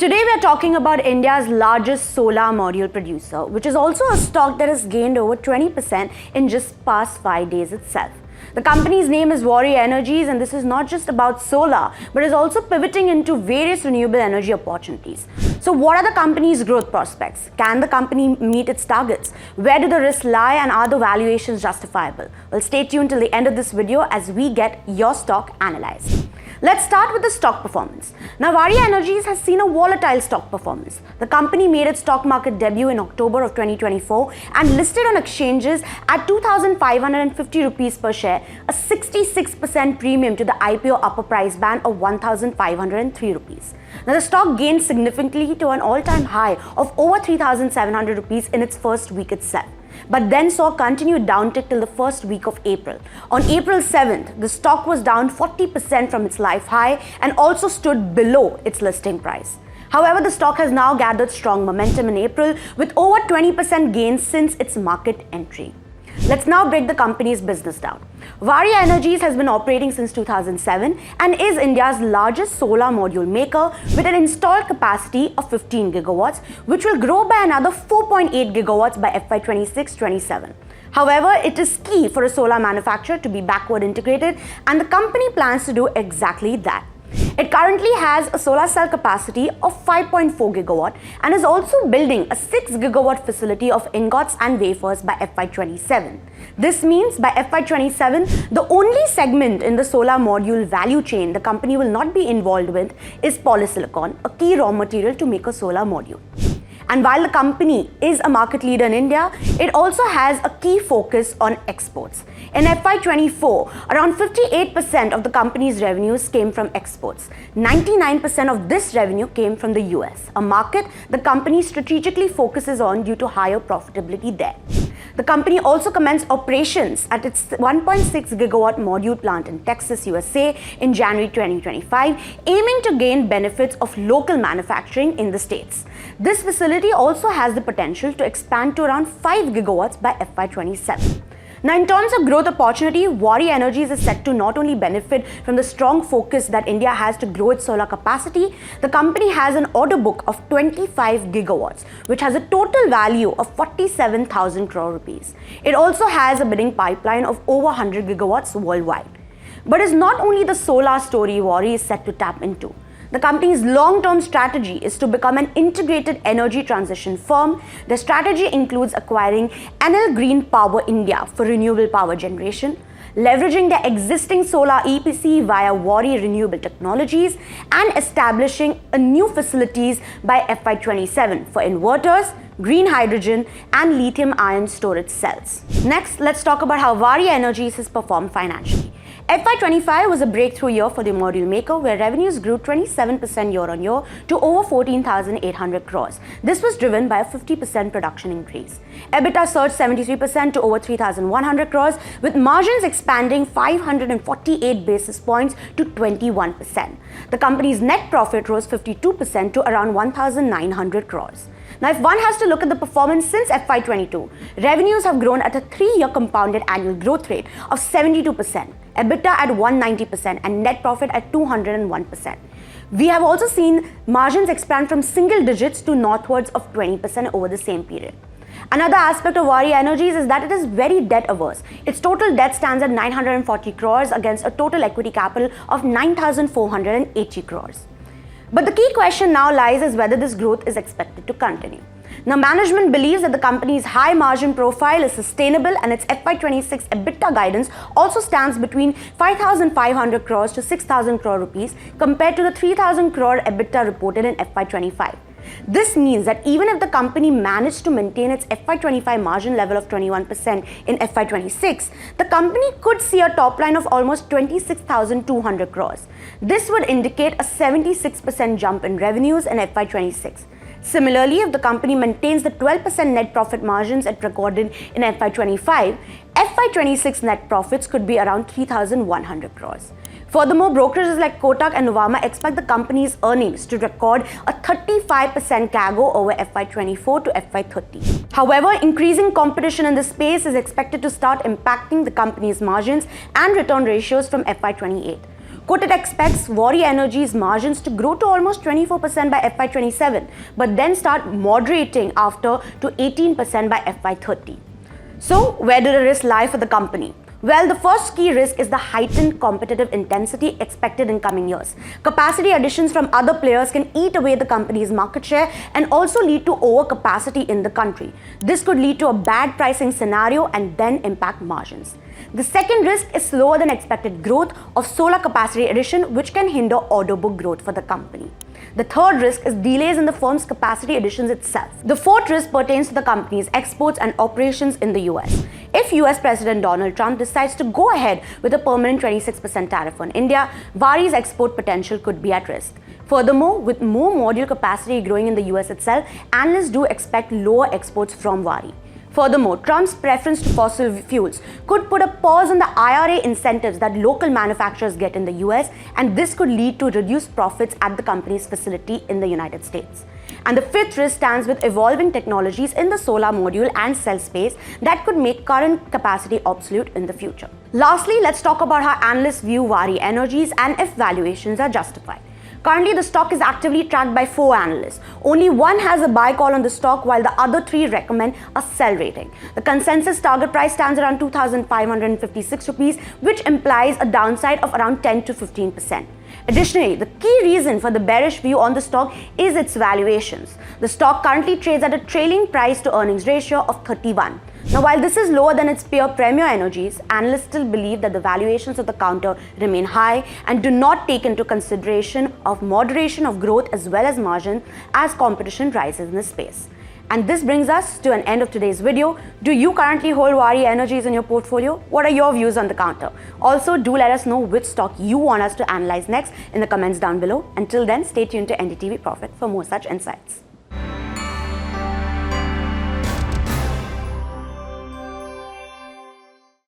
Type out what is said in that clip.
Today we are talking about India's largest solar module producer, which is also a stock that has gained over 20% in just past 5 days itself. The company's name is Waaree Energies, and this is not just about solar, but is also pivoting into various renewable energy opportunities. So what are the company's growth prospects? Can the company meet its targets? Where do the risks lie, and are the valuations justifiable? Well, stay tuned till the end of this video as we get your stock analyzed. Let's start with the stock performance. Now, Waaree Energies has seen a volatile stock performance. The company made its stock market debut in October of 2024 and listed on exchanges at 2,550 rupees per share, a 66% premium to the IPO upper price band of 1,503 rupees. Now, the stock gained significantly to an all-time high of over 3,700 rupees in its first week itself, but then saw a continued downtick till the first week of April. On April 7th, the stock was down 40% from its life high and also stood below its listing price. However, the stock has now gathered strong momentum in April with over 20% gains since its market entry. Let's now break the company's business down. Waaree Energies has been operating since 2007 and is India's largest solar module maker with an installed capacity of 15 gigawatts, which will grow by another 4.8 gigawatts by FY 26-27. However, it is key for a solar manufacturer to be backward integrated, and the company plans to do exactly that. It currently has a solar cell capacity of 5.4 gigawatt and is also building a 6 gigawatt facility of ingots and wafers by FY 27. This means by FY 27, the only segment in the solar module value chain the company will not be involved with is polysilicon, a key raw material to make a solar module. And while the company is a market leader in India, it also has a key focus on exports. In FY 24, around 58% of the company's revenues came from exports. 99% of this revenue came from the US, a market the company strategically focuses on due to higher profitability there. The company also commenced operations at its 1.6 gigawatt module plant in Texas, USA in January 2025, aiming to gain benefits of local manufacturing in the States. This facility also has the potential to expand to around 5 gigawatts by FY 27. Now, in terms of growth opportunity, Waaree Energies is set to not only benefit from the strong focus that India has to grow its solar capacity. The company has an order book of 25 gigawatts, which has a total value of 47,000 crore rupees. It also has a bidding pipeline of over 100 gigawatts worldwide. But it's not only the solar story Waaree is set to tap into. The company's long-term strategy is to become an integrated energy transition firm. The strategy includes acquiring Enel Green Power India for renewable power generation, leveraging their existing solar EPC via Waaree Renewable Technologies, and establishing a new facilities by FY 27 for inverters, green hydrogen, and lithium-ion storage cells. Next, let's talk about how Waaree Energies has performed financially. FY 25 was a breakthrough year for the module maker, where revenues grew 27% year-on-year to over 14,800 crores. This was driven by a 50% production increase. EBITDA surged 73% to over 3,100 crores, with margins expanding 548 basis points to 21%. The company's net profit rose 52% to around 1,900 crores. Now, if one has to look at the performance since FY 22, revenues have grown at a 3-year compounded annual growth rate of 72%, EBITDA at 190%, and net profit at 201%. We have also seen margins expand from single digits to northwards of 20% over the same period. Another aspect of Waaree Energies is that it is very debt averse. Its total debt stands at 940 crores against a total equity capital of 9,480 crores. But the key question now lies is whether this growth is expected to continue. Now, management believes that the company's high margin profile is sustainable, and its FY 26 EBITDA guidance also stands between 5,500 crores to 6,000 crore rupees compared to the 3,000 crore EBITDA reported in FY 25. This means that even if the company managed to maintain its FY 25 margin level of 21% in FY 26, the company could see a top line of almost 26,200 crores. This would indicate a 76% jump in revenues in FY 26. Similarly, if the company maintains the 12% net profit margins it recorded in FY 25, FY 26 net profits could be around 3,100 crores. Furthermore, brokerages like Kotak and Nuvama expect the company's earnings to record a 35% CAGR over FY 24 to FY 30. However, increasing competition in this space is expected to start impacting the company's margins and return ratios from FY 28. Quoted expects Waaree Energies margins to grow to almost 24% by FY27, but then start moderating after to 18% by FY30. So, where do the risks lie for the company? Well, the first key risk is the heightened competitive intensity expected in coming years. Capacity additions from other players can eat away the company's market share and also lead to overcapacity in the country. This could lead to a bad pricing scenario and then impact margins. The second risk is slower than expected growth of solar capacity addition, which can hinder order book growth for the company. The third risk is delays in the firm's capacity additions itself. The fourth risk pertains to the company's exports and operations in the US. If US President Donald Trump decides to go ahead with a permanent 26% tariff on India, Waaree's export potential could be at risk. Furthermore, with more module capacity growing in the US itself, analysts do expect lower exports from Waaree. Furthermore, Trump's preference to fossil fuels could put a pause on the IRA incentives that local manufacturers get in the US, and this could lead to reduced profits at the company's facility in the United States. And the fifth risk stands with evolving technologies in the solar module and cell space that could make current capacity obsolete in the future. Lastly, let's talk about how analysts view Waaree Energies and if valuations are justified. Currently, the stock is actively tracked by 4 analysts. Only one has a buy call on the stock, while the other 3 recommend a sell rating. The consensus target price stands around 2,556 rupees, which implies a downside of around 10 to 15%. Additionally, the key reason for the bearish view on the stock is its valuations. The stock currently trades at a trailing price to earnings ratio of 31. Now, while this is lower than its peer Premier Energies, analysts still believe that the valuations of the counter remain high and do not take into consideration of moderation of growth as well as margin as competition rises in the space. And this brings us to an end of today's video. Do you currently hold Waaree Energies in your portfolio? What are your views on the counter? Also, do let us know which stock you want us to analyze next in the comments down below. Until then, stay tuned to NDTV Profit for more such insights.